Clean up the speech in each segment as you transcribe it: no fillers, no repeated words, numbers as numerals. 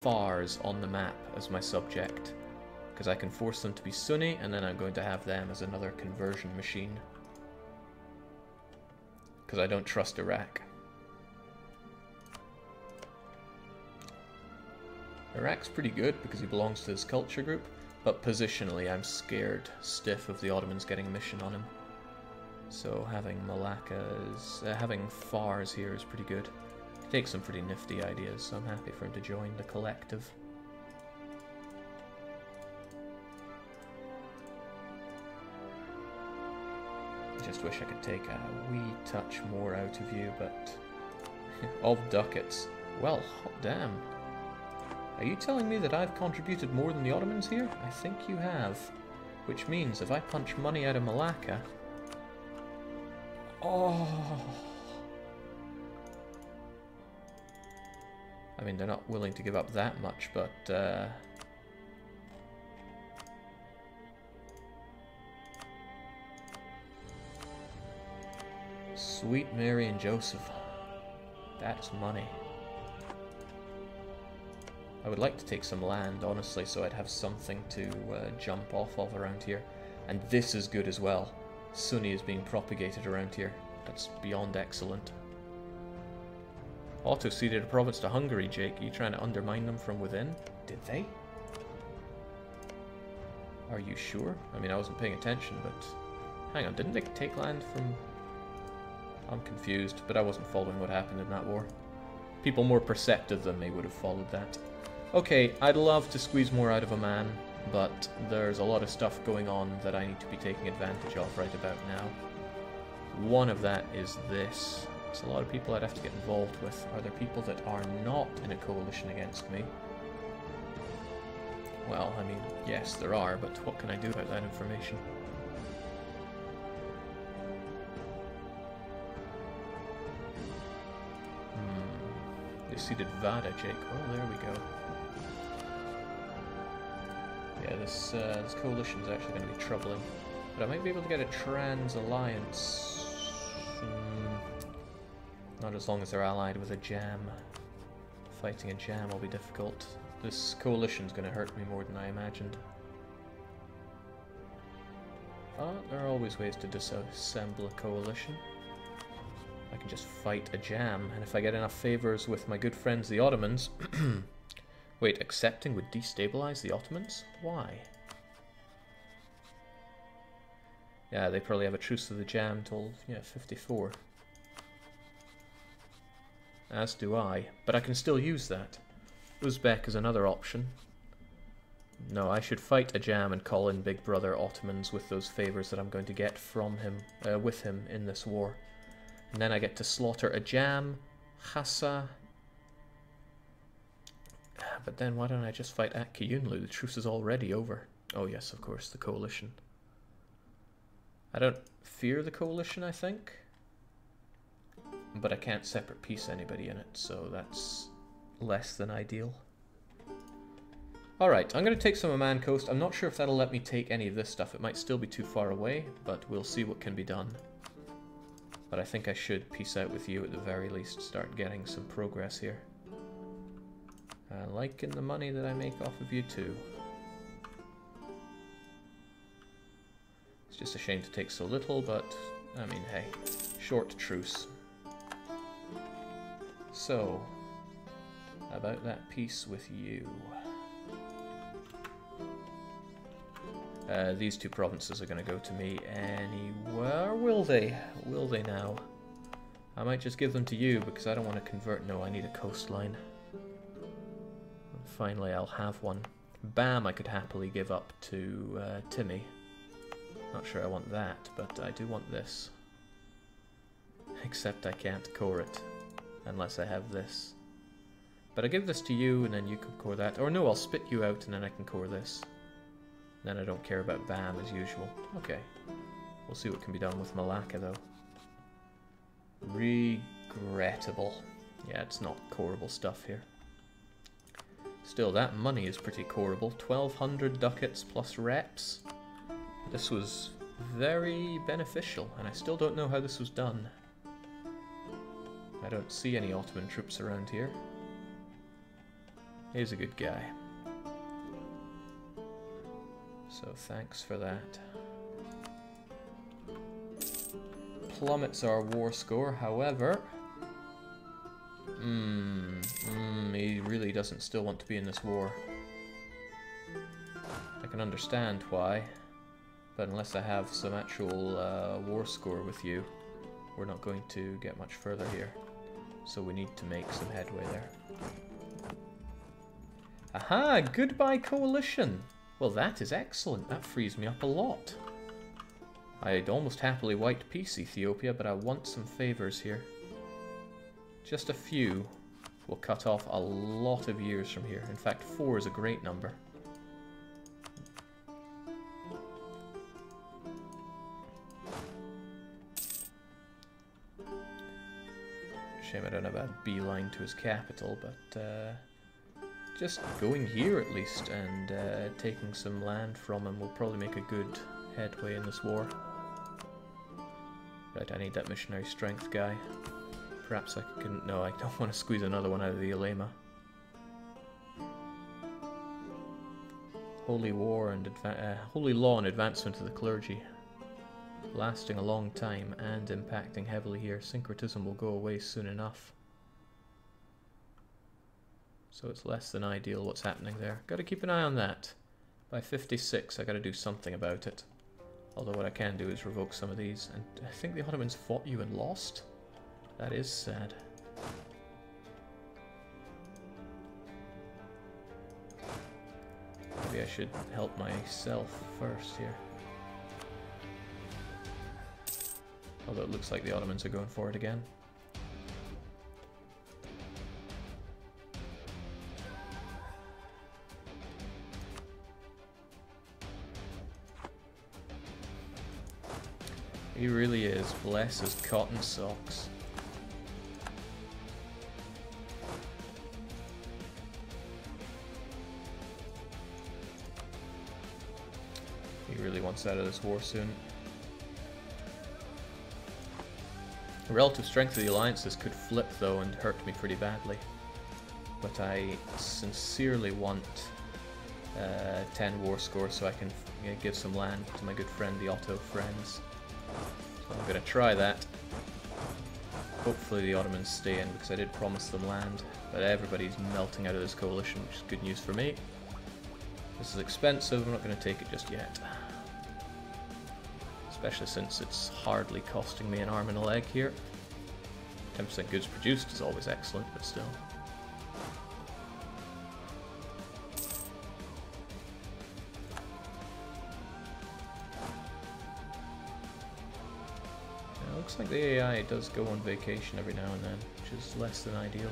Fars on the map as my subject, because I can force them to be Sunni, and then I'm going to have them as another conversion machine. Because I don't trust Iraq. Iraq's pretty good because he belongs to this culture group, but positionally I'm scared stiff of the Ottomans getting a mission on him. So having Malacca's, having Fars here is pretty good. He takes some pretty nifty ideas, so I'm happy for him to join the collective. Just wish I could take a wee touch more out of you, but of ducats. Well, hot damn. Are you telling me that I've contributed more than the Ottomans here? I think you have. Which means if I punch money out of Malacca... Oh! I mean, they're not willing to give up that much, but... Sweet Mary and Joseph. That's money. I would like to take some land, honestly, so I'd have something to jump off of around here. And this is good as well. Sunni is being propagated around here. That's beyond excellent. Otto ceded a province to Hungary, Jake. Are you trying to undermine them from within? Did they? Are you sure? I mean, I wasn't paying attention, but... Hang on, didn't they take land from... I'm confused, but I wasn't following what happened in that war. People more perceptive than me would have followed that. Okay, I'd love to squeeze more out of a man, but there's a lot of stuff going on that I need to be taking advantage of right about now. One of that is this. It's a lot of people I'd have to get involved with. Are there people that are not in a coalition against me? Well, I mean, yes, there are, but what can I do about that information? They ceded Vada, Jake. Oh, there we go. Yeah, this coalition is actually going to be troubling. But I might be able to get a trans-alliance. Not as long as they're allied with a jam. Fighting a jam will be difficult. This coalition's going to hurt me more than I imagined. But there are always ways to disassemble a coalition. I can just fight a jam, and if I get enough favors with my good friends the Ottomans... Wait, accepting would destabilize the Ottomans? Why? Yeah, they probably have a truce to the jam till, yeah, 54. As do I, but I can still use that. Uzbek is another option. No, I should fight a jam and call in Big Brother Ottomans with those favors that I'm going to get from him, with him in this war. And then I get to slaughter a jam, Hassa. But then why don't I just fight at Kiyunlu? The truce is already over. Oh yes, of course, the coalition. I don't fear the coalition, I think. But I can't separate peace anybody in it, so that's less than ideal. Alright, I'm going to take some Oman coast. I'm not sure if that'll let me take any of this stuff. It might still be too far away, but we'll see what can be done. But I think I should peace out with you at the very least, start getting some progress here. Liking the money that I make off of you too. It's just a shame to take so little, but I mean, hey, short truce. So, about that peace with you. These two provinces are going to go to me anywhere. Will they? Will they now? I might just give them to you because I don't want to convert. No, I need a coastline. And finally, I'll have one. Bam, I could happily give up to Timmy. Not sure I want that, but I do want this. Except I can't core it unless I have this. But I give this to you and then you can core that. Or no, I'll spit you out and then I can core this. Then I don't care about BAM as usual. Okay. We'll see what can be done with Malacca though. Regrettable. Yeah, it's not coreable stuff here. Still, that money is pretty coreable. 1200 ducats plus reps. This was very beneficial, and I still don't know how this was done. I don't see any Ottoman troops around here. He's a good guy. So thanks for that. Plummets our war score, however. He really doesn't still want to be in this war. I can understand why, but unless I have some actual war score with you, we're not going to get much further here. So we need to make some headway there. Aha! Goodbye, coalition! Well, that is excellent. That frees me up a lot. I'd almost happily white peace Ethiopia, but I want some favours here. Just a few will cut off a lot of years from here. In fact, 4 is a great number. Shame I don't have a beeline to his capital, but just going here at least and taking some land from him will probably make a good headway in this war. Right, I need that missionary strength guy. Perhaps I can... No, I don't want to squeeze another one out of the Ulema. Holy war and holy law and advancement of the clergy. Lasting a long time and impacting heavily here. Syncretism will go away soon enough. So it's less than ideal what's happening there. Got to keep an eye on that. By 56 I got to do something about it. Although what I can do is revoke some of these. And I think the Ottomans fought you and lost. That is sad. Maybe I should help myself first here. Although it looks like the Ottomans are going for it again. He really is. Bless his cotton socks. He really wants out of this war soon. The relative strength of the alliances could flip though and hurt me pretty badly. But I sincerely want 10 war score so I can give some land to my good friend the Otto friends. So I'm going to try that. Hopefully the Ottomans stay in because I did promise them land. But everybody's melting out of this coalition, which is good news for me. This is expensive, I'm not going to take it just yet. Especially since it's hardly costing me an arm and a leg here. 10% goods produced is always excellent, but still. Now, it looks like the AI does go on vacation every now and then, which is less than ideal.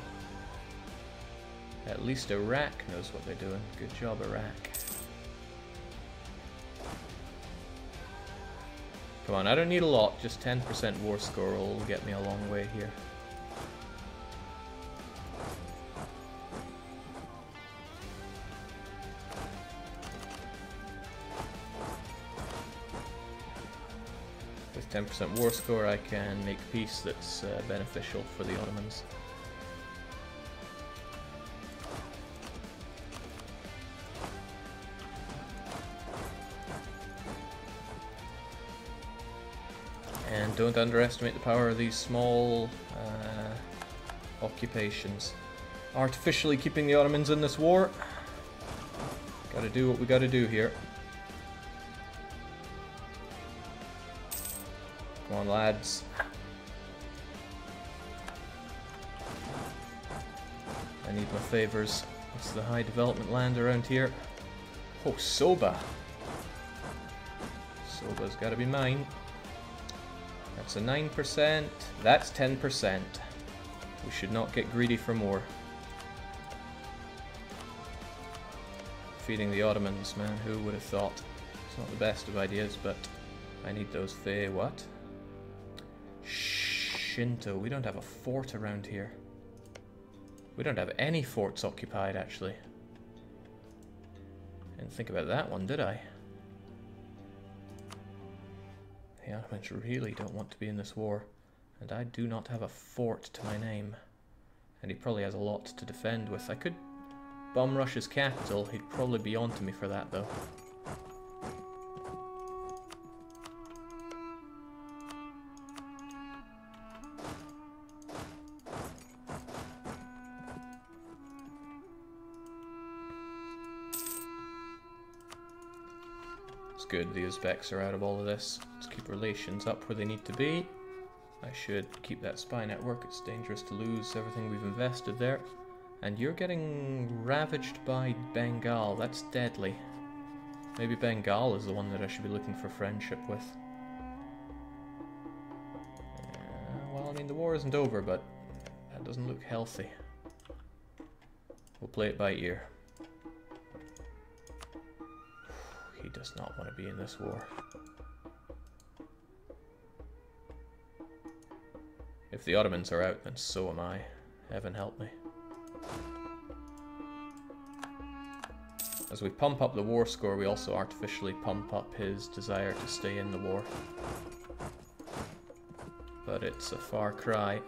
At least Iraq knows what they're doing. Good job, Iraq. Come on, I don't need a lot, just 10% war score will get me a long way here. With 10% war score I can make peace that's beneficial for the Ottomans. And don't underestimate the power of these small occupations. Artificially keeping the Ottomans in this war. Gotta do what we gotta do here. Come on, lads. I need my favors. What's the high development land around here? Oh, Soba. Soba's gotta be mine. That's a 9%. That's 10%. We should not get greedy for more. Feeding the Ottomans, man, who would have thought? It's not the best of ideas, but I need those what? Shinto. We don't have a fort around here. We don't have any forts occupied, actually. Didn't think about that one, did I? The Ottomans really don't want to be in this war, and I do not have a fort to my name. And he probably has a lot to defend with. I could bum rush his capital, he'd probably be on to me for that, though. It's good the Uzbeks are out of all of this. Let's keep relations up where they need to be. I should keep that spy network. It's dangerous to lose everything we've invested there. And you're getting ravaged by Bengal. That's deadly. Maybe Bengal is the one that I should be looking for friendship with. Well, I mean, the war isn't over, but that doesn't look healthy. We'll play it by ear. He does not want to be in this war. If the Ottomans are out, then so am I. Heaven help me. As we pump up the war score, we also artificially pump up his desire to stay in the war. But it's a far cry.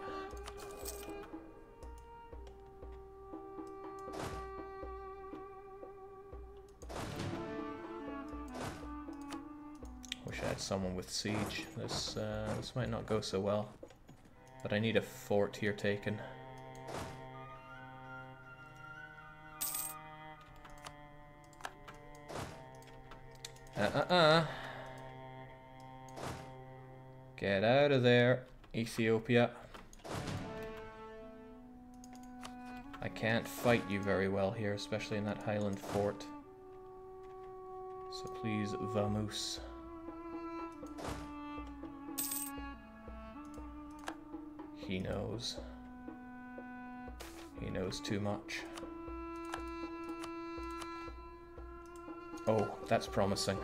Wish I had someone with siege. This might not go so well. But I need a fort here taken. Get out of there, Ethiopia. I can't fight you very well here, especially in that highland fort. So please, vamos. He knows. He knows too much. Oh, that's promising.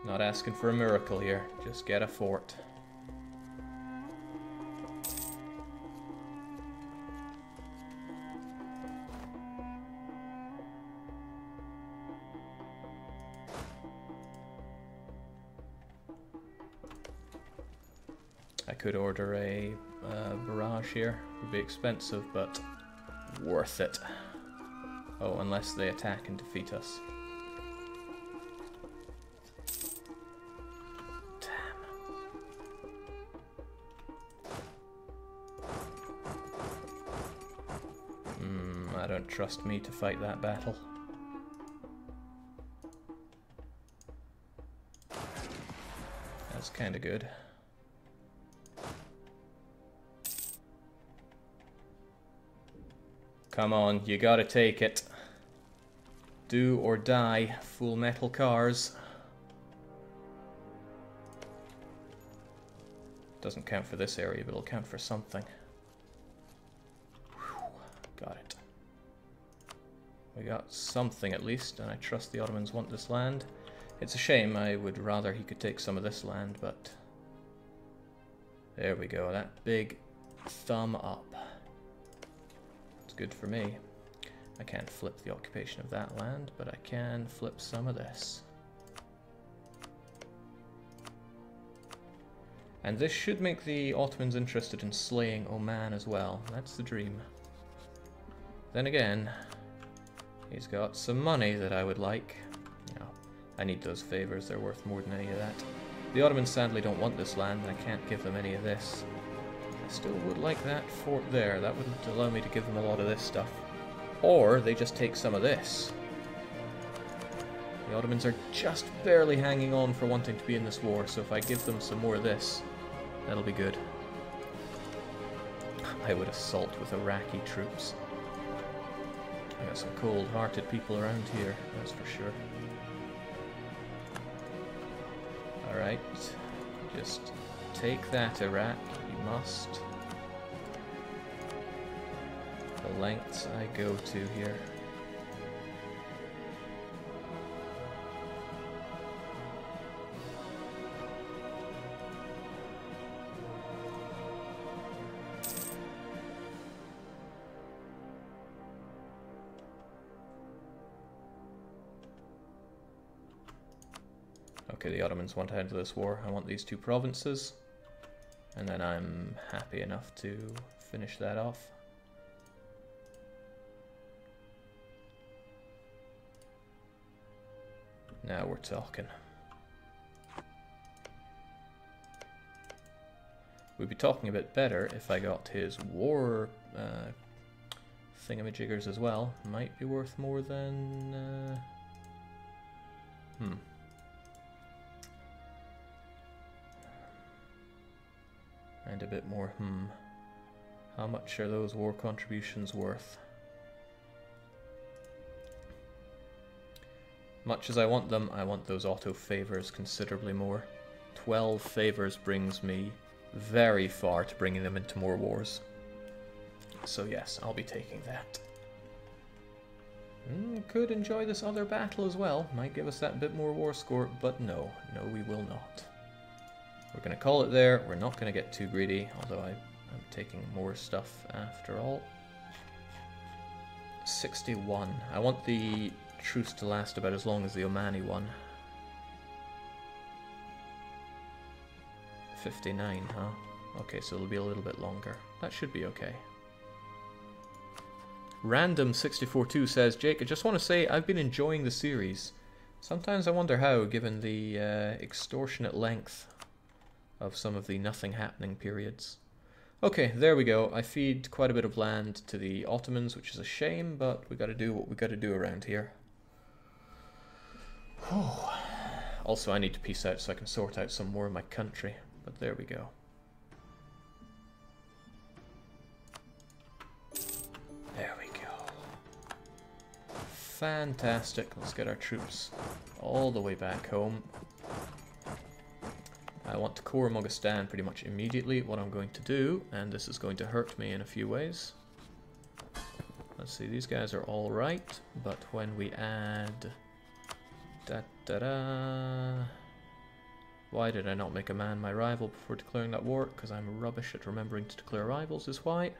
Not asking for a miracle here, just get a fort. I could order a barrage here. It would be expensive, but worth it. Oh, unless they attack and defeat us. Damn. I don't trust me to fight that battle. That's kind of good. Come on, you gotta take it. Do or die, full metal cars. Doesn't count for this area, but it'll count for something. Whew, got it. We got something at least, and I trust the Ottomans want this land. It's a shame, I would rather he could take some of this land, but... There we go, that big thumb up. Good for me. I can't flip the occupation of that land, but I can flip some of this. And this should make the Ottomans interested in slaying Oman as well. That's the dream. Then again, he's got some money that I would like. No, I need those favors, they're worth more than any of that. The Ottomans sadly don't want this land, and I can't give them any of this. Still would like that fort there. That would allow me to give them a lot of this stuff. Or they just take some of this. The Ottomans are just barely hanging on for wanting to be in this war, so if I give them some more of this, that'll be good. I would assault with Iraqi troops. I got some cold-hearted people around here, that's for sure. Alright, just take that, Iraq. You must. The lengths I go to here. Okay, the Ottomans want to end this war. I want these two provinces. And then I'm happy enough to finish that off. Now we're talking. We'd be talking a bit better if I got his war thingamajiggers as well. Might be worth more than... And a bit more, How much are those war contributions worth? Much as I want them, I want those auto favors considerably more. 12 favors brings me very far to bringing them into more wars. So yes, I'll be taking that. Could enjoy this other battle as well. Might give us that bit more war score, but no, we will not. We're going to call it there. We're not going to get too greedy, although I'm taking more stuff after all. 61. I want the truce to last about as long as the Omani one. 59, huh? Okay, so it'll be a little bit longer. That should be okay. Random642 says, Jake, I just want to say I've been enjoying the series. Sometimes I wonder how, given the extortionate length of some of the nothing happening periods. Okay, there we go. I feed quite a bit of land to the Ottomans, which is a shame, but we gotta do what we gotta do around here. Also, I need to peace out so I can sort out some more of my country, but there we go. There we go. Fantastic. Let's get our troops all the way back home. I want to core Moghastan pretty much immediately. What I'm going to do, and this is going to hurt me in a few ways. Let's see, these guys are all right, but when we add... Why did I not make a man my rival before declaring that war? Because I'm rubbish at remembering to declare rivals is why.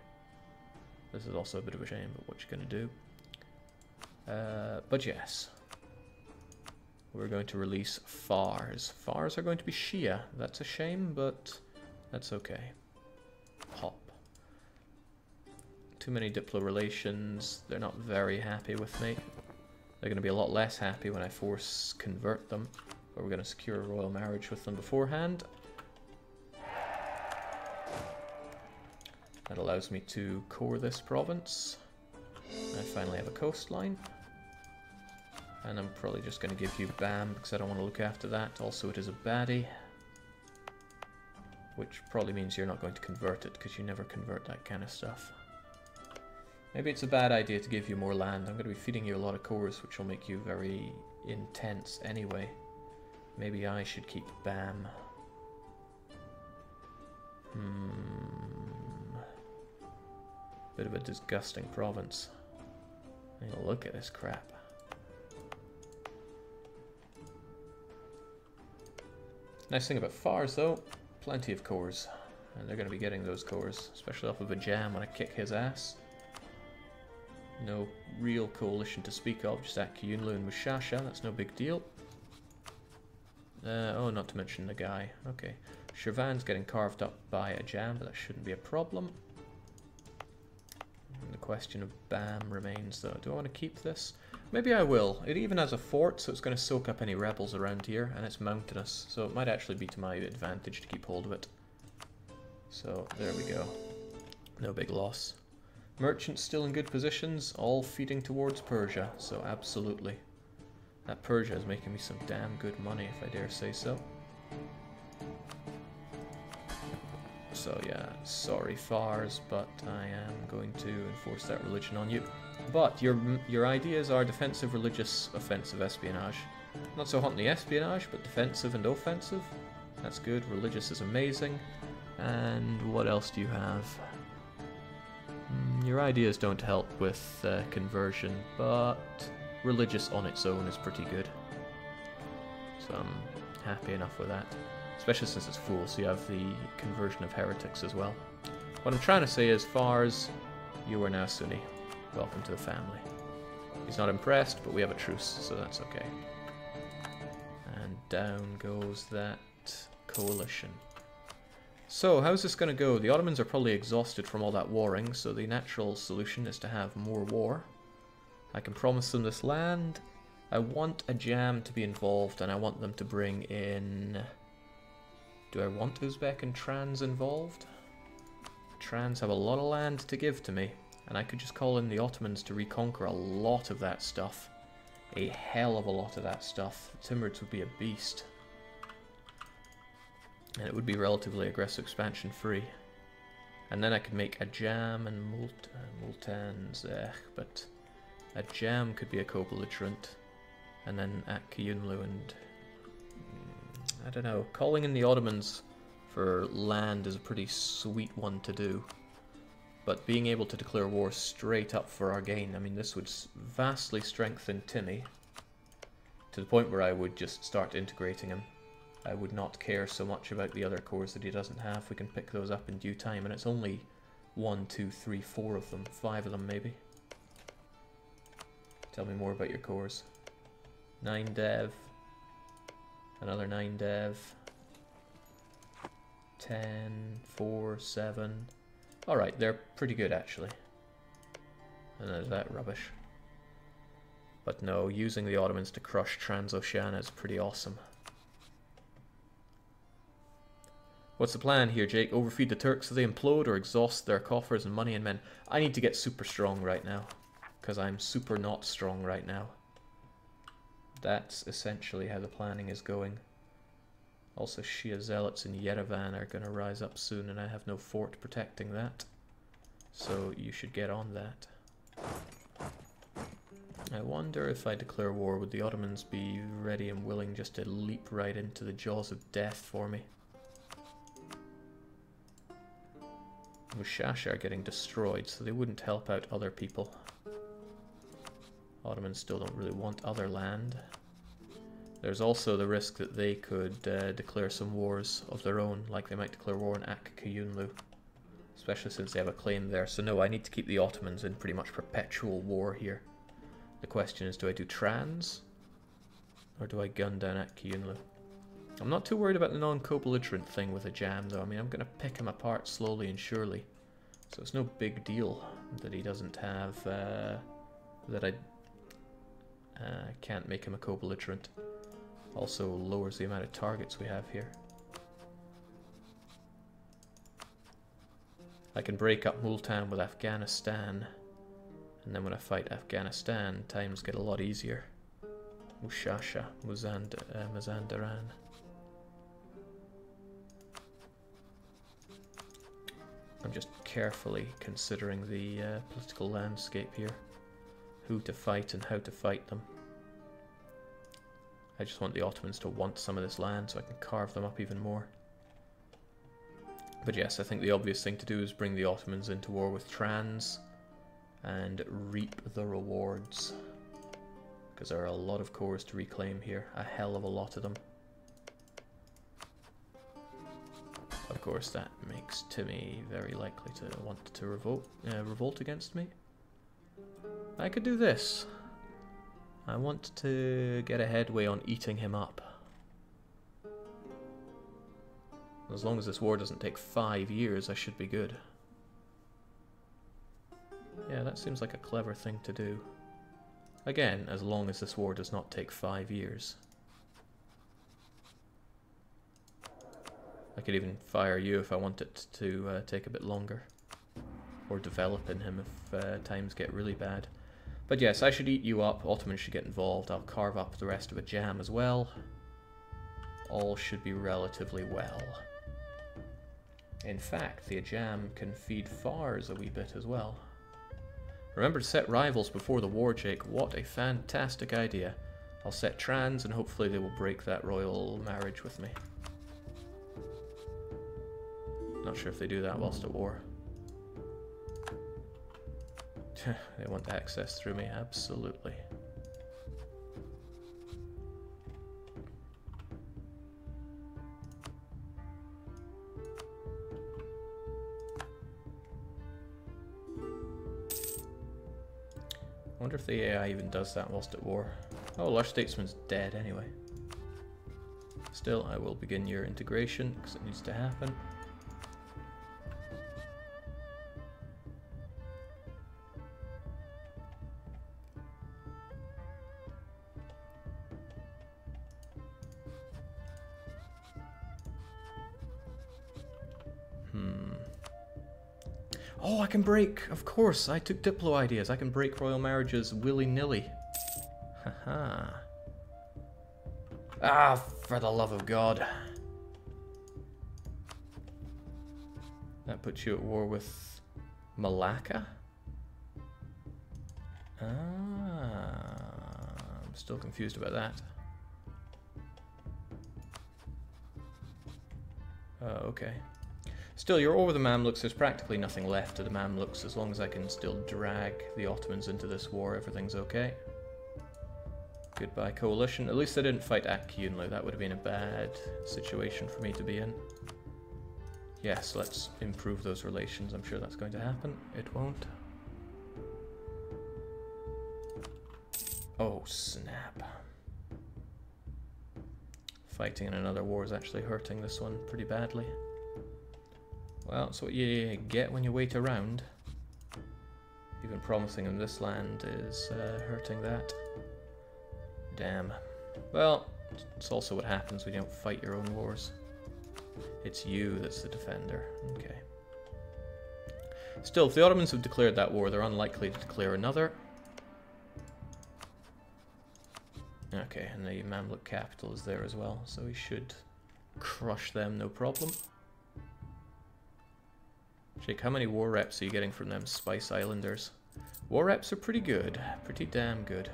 This is also a bit of a shame, but what you gonna do? But yes. We're going to release Fars. Fars are going to be Shia. That's a shame, but that's okay. Hop. Too many Diplo relations. They're not very happy with me. They're going to be a lot less happy when I force convert them. But we're going to secure a royal marriage with them beforehand. That allows me to core this province. I finally have a coastline. And I'm probably just going to give you BAM because I don't want to look after that. Also, it is a baddie. Which probably means you're not going to convert it because you never convert that kind of stuff. Maybe it's a bad idea to give you more land. I'm going to be feeding you a lot of cores, which will make you very intense anyway. Maybe I should keep BAM. Bit of a disgusting province. Look at this crap. Nice thing about Fars, though, plenty of cores. And they're going to be getting those cores, especially off of a jam when I kick his ass. No real coalition to speak of, just Akyunlu and Mushasha, that's no big deal. Oh, not to mention the guy. Okay. Shirvan's getting carved up by a jam, but that shouldn't be a problem. And the question of BAM remains, though. Do I want to keep this? Maybe I will. It even has a fort, so it's going to soak up any rebels around here, and it's mountainous, so it might actually be to my advantage to keep hold of it. So, there we go. No big loss. Merchants still in good positions, all feeding towards Persia, so absolutely. That Persia is making me some damn good money, if I dare say so. So yeah, sorry Fars, but I am going to enforce that religion on you. But your ideas are defensive, religious, offensive, espionage. Not so hot in the espionage, but defensive and offensive. That's good. Religious is amazing. And what else do you have? Your ideas don't help with conversion, but religious on its own is pretty good. So I'm happy enough with that. Especially since it's full, so you have the conversion of heretics as well. What I'm trying to say is, Fars, you are now Sunni. Welcome to the family. He's not impressed, but we have a truce, so that's okay. And down goes that coalition. So, how's this going to go? The Ottomans are probably exhausted from all that warring, so the natural solution is to have more war. I can promise them this land. I want a jam to be involved, and I want them to bring in... Do I want Uzbek and Trans involved? Trans have a lot of land to give to me, and I could just call in the Ottomans to reconquer a lot of that stuff. A hell of a lot of that stuff. The Timurids would be a beast. And it would be relatively aggressive expansion free. And then I could make a jam and Multans, but a jam could be a co-belligerent. And then at Kiyunlu and... I don't know, calling in the Ottomans for land is a pretty sweet one to do. But being able to declare war straight up for our gain, I mean this would vastly strengthen Timmy. To the point where I would just start integrating him. I would not care so much about the other cores that he doesn't have. We can pick those up in due time, and it's only 1, 2, 3, 4 of them. 5 of them, maybe. Tell me more about your cores. 9 dev. Another 9 dev. 10, 4, 7. Alright, they're pretty good, actually. And there's that rubbish. But no, using the Ottomans to crush Transoceania is pretty awesome. What's the plan here, Jake? Overfeed the Turks so they implode or exhaust their coffers and money and men? I need to get super strong right now. Because I'm super not strong right now. That's essentially how the planning is going. Also, Shia Zealots in Yerevan are going to rise up soon, and I have no fort protecting that. So you should get on that. I wonder if I declare war, would the Ottomans be ready and willing just to leap right into the jaws of death for me? Mushasha are getting destroyed, so they wouldn't help out other people. Ottomans still don't really want other land. There's also the risk that they could declare some wars of their own, like they might declare war on Ak-Kayunlu, especially since they have a claim there. So no, I need to keep the Ottomans in pretty much perpetual war here. The question is, do I do Trans, or do I gun down Ak-Kayunlu? I'm not too worried about the non-co-belligerent thing with a jam, though. I mean, I'm going to pick him apart slowly and surely. So it's no big deal that he doesn't have... that I can't make him a co-belligerent. Also lowers the amount of targets we have here. I can break up Multan with Afghanistan. And then when I fight Afghanistan, times get a lot easier. Mushasha, Mazandaran. I'm just carefully considering the political landscape here. Who to fight and how to fight them. I just want the Ottomans to want some of this land so I can carve them up even more. But yes, I think the obvious thing to do is bring the Ottomans into war with Trans and reap the rewards. Because there are a lot of cores to reclaim here, a hell of a lot of them. Of course, that makes Timmy very likely to want to revolt against me. I could do this. I want to get a headway on eating him up. As long as this war doesn't take 5 years, I should be good. Yeah, that seems like a clever thing to do. Again, as long as this war does not take 5 years. I could even fire you if I want it to take a bit longer. Or develop in him if times get really bad. But yes, I should eat you up. Ottomans should get involved. I'll carve up the rest of a jam as well. All should be relatively well. In fact, the Ajam can feed Fars a wee bit as well. Remember to set rivals before the war, Jake. What a fantastic idea. I'll set Trans and hopefully they will break that royal marriage with me. Not sure if they do that whilst at war. They want access through me, absolutely. I wonder if the AI even does that whilst at war. Oh, Lush Statesman's dead anyway. Still, I will begin your integration because it needs to happen. Oh, I can break! Of course, I took Diplo ideas. I can break royal marriages willy-nilly. Haha. Ah, for the love of God. That puts you at war with Malacca? Ah, I'm still confused about that. Okay. Still, you're over the Mamluks. There's practically nothing left of the Mamluks. As long as I can still drag the Ottomans into this war, everything's okay. Goodbye, coalition. At least I didn't fight Akyunlu. That would have been a bad situation for me to be in. Yes, let's improve those relations. I'm sure that's going to happen. It won't. Oh, snap. Fighting in another war is actually hurting this one pretty badly. Well, that's what you get when you wait around. Even promising him this land is hurting that. Damn. Well, it's also what happens when you don't fight your own wars. It's you that's the defender. Okay. Still, if the Ottomans have declared that war, they're unlikely to declare another. Okay, and the Mamluk capital is there as well, so we should crush them, no problem. Jake, how many war reps are you getting from them Spice Islanders? War reps are pretty good, pretty damn good.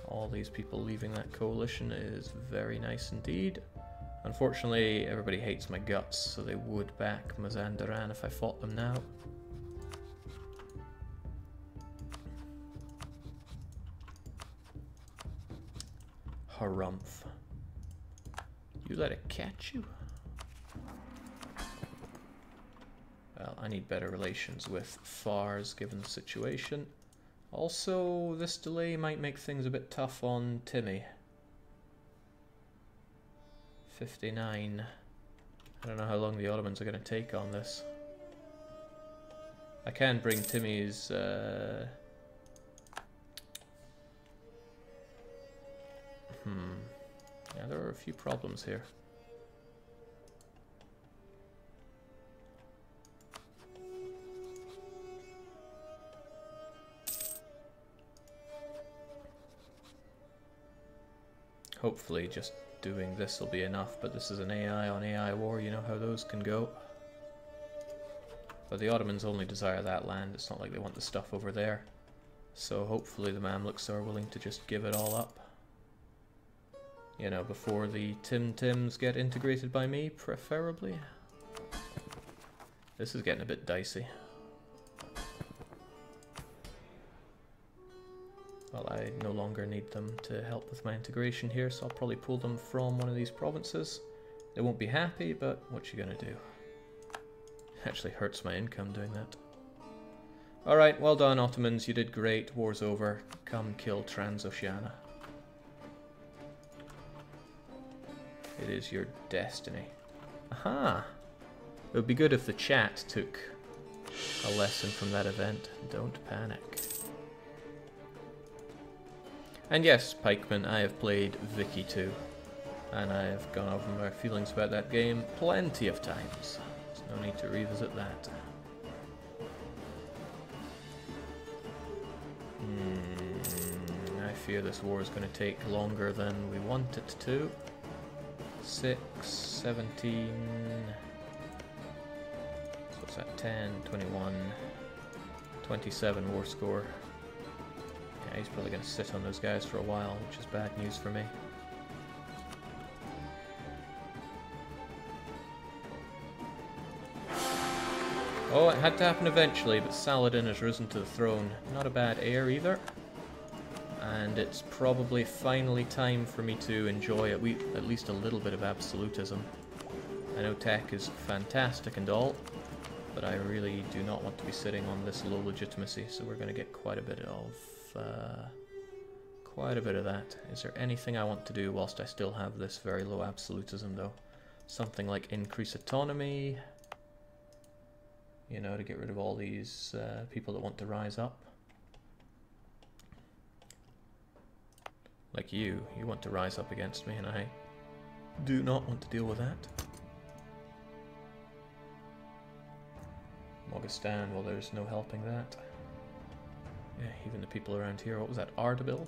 All these people leaving that coalition is very nice indeed. Unfortunately, everybody hates my guts, so they would back Mazandaran if I fought them now. Harumph. You let it catch you? Well, I need better relations with Fars given the situation. Also, this delay might make things a bit tough on Timmy. 59. I don't know how long the Ottomans are going to take on this. I can bring Timmy's... Yeah, there are a few problems here. Hopefully just doing this will be enough, but this is an AI on AI war, you know how those can go. But the Ottomans only desire that land, it's not like they want the stuff over there. So hopefully the Mamluks are willing to just give it all up. You know, before the Tim-Tims get integrated by me, preferably. This is getting a bit dicey. Well, I no longer need them to help with my integration here, so I'll probably pull them from one of these provinces. They won't be happy, but what you gonna do? Actually hurts my income doing that. Alright, well done Ottomans, you did great, war's over. Come kill Transoceania. It is your destiny. Aha! It would be good if the chat took a lesson from that event. Don't panic. And yes, Pikeman, I have played Vicky 2. And I have gone over my feelings about that game plenty of times. There's no need to revisit that. I fear this war is going to take longer than we want it to. 6, 17, so what's that, 10, 21, 27 war score. Yeah, he's probably going to sit on those guys for a while, which is bad news for me. Oh, it had to happen eventually, but Saladin has risen to the throne. Not a bad heir either. And it's probably finally time for me to enjoy at least a little bit of absolutism. I know tech is fantastic and all, but I really do not want to be sitting on this low legitimacy, so we're going to get quite a bit of that. Is there anything I want to do whilst I still have this very low absolutism though? Something like increase autonomy, you know, to get rid of all these people that want to rise up. Like you want to rise up against me, and I do not want to deal with that. Mogistan, well, there's no helping that. Yeah, even the people around here. What was that? Ardabil?